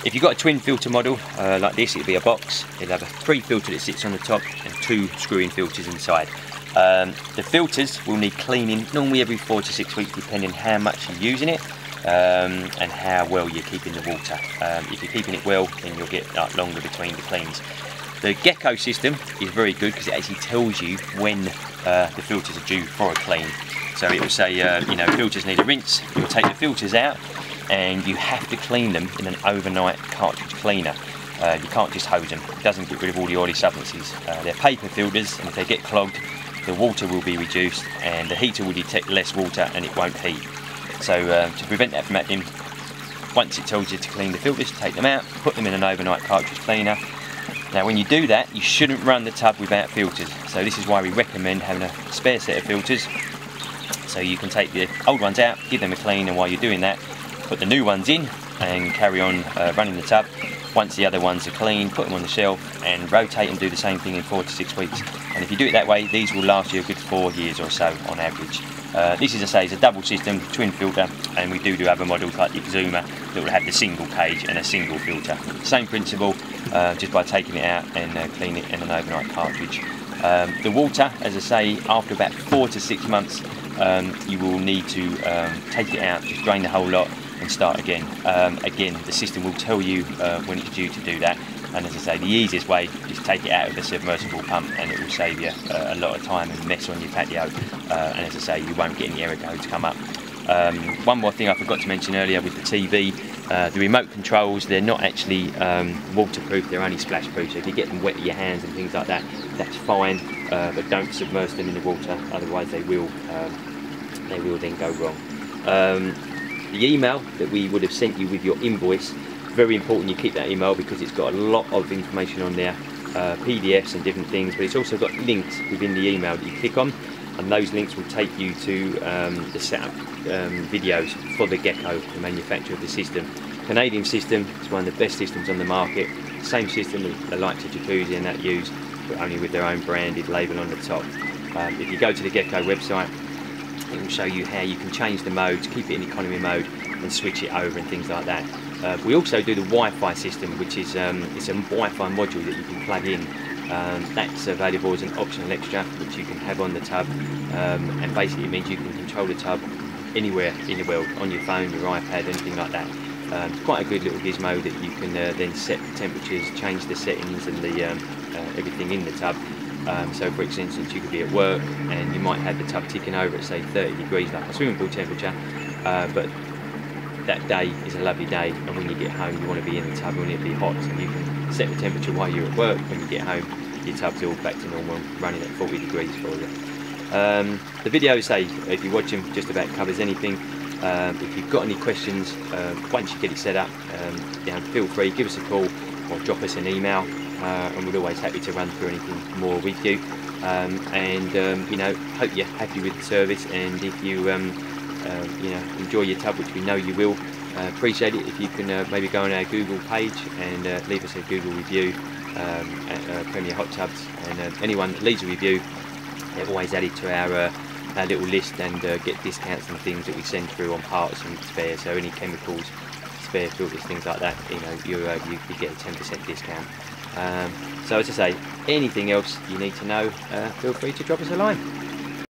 If you've got a twin filter model like this, it'll be a box. It'll have a 3 filter that sits on the top and 2 screw-in filters inside. The filters will need cleaning normally every 4 to 6 weeks, depending how much you're using it and how well you're keeping the water. If you're keeping it well, then you'll get longer between the cleans. The Gecko system is very good because it actually tells you when the filters are due for a clean. So it will say, you know, filters need a rinse. You'll take the filters out and you have to clean them in an overnight cartridge cleaner. You can't just hose them. It doesn't get rid of all the oily substances. They're paper filters, and if they get clogged, the water will be reduced and the heater will detect less water and it won't heat. So to prevent that from happening, once it tells you to clean the filters, take them out, put them in an overnight cartridge cleaner. Now when you do that, you shouldn't run the tub without filters. So this is why we recommend having a spare set of filters. So you can take the old ones out, give them a clean, and while you're doing that, put the new ones in and carry on running the tub. Once the other ones are clean, put them on the shelf and rotate and do the same thing in 4 to 6 weeks. And if you do it that way, these will last you a good 4 years or so on average. This, as I say, is a double system, twin filter, and we do other models like the Exuma that will have the single cage and a single filter. Same principle, just by taking it out and cleaning it in an overnight cartridge. The water, as I say, after about 4 to 6 months, you will need to take it out, just drain the whole lot and start again. Again, the system will tell you when it's due to do that, and as I say, the easiest way is take it out of the submersible pump and it will save you a lot of time and mess on your patio, and as I say, you won't get any error codes come up. One more thing I forgot to mention earlier with the TV, the remote controls, they're not actually waterproof, they're only splash proof, so if you get them wet in your hands and things like that, that's fine, but don't submerge them in the water, otherwise they will then go wrong. The email that we would have sent you with your invoice, very important you keep that email because it's got a lot of information on there, PDFs and different things, but it's also got links within the email that you click on, and those links will take you to the setup videos for the Gecko, the manufacturer of the system. Canadian system is one of the best systems on the market, same system that the likes of Jacuzzi and that use, but only with their own branded label on the top. If you go to the Gecko website, it will show you how you can change the modes, keep it in economy mode and switch it over and things like that. We also do the Wi-Fi system, which is it's a Wi-Fi module that you can plug in. That's available as an optional extra which you can have on the tub, and basically it means you can control the tub anywhere in the world, on your phone, your iPad, anything like that. It's quite a good little gizmo that you can then set the temperatures, change the settings and the everything in the tub. So for instance, you could be at work and you might have the tub ticking over at say 30 degrees like a swimming pool temperature, but that day is a lovely day and when you get home you want to be in the tub, you want it to be hot, so you can set the temperature while you're at work. When you get home your tub's all back to normal, running at 40 degrees for you. The video, say, if you watch them, just about covers anything. If you've got any questions, once you get it set up, feel free, give us a call or drop us an email, and we're always happy to run through anything more with you. You know, hope you're happy with the service, and if you you know, enjoy your tub, which we know you will, appreciate it if you can maybe go on our Google page and leave us a Google review at Premier Hot Tubs, and anyone that leaves a review, they're always added to our little list and get discounts and things that we send through on parts and spares. So any chemicals, spare filters, things like that, you know, you get a 10% discount. So as I say, anything else you need to know, feel free to drop us a line.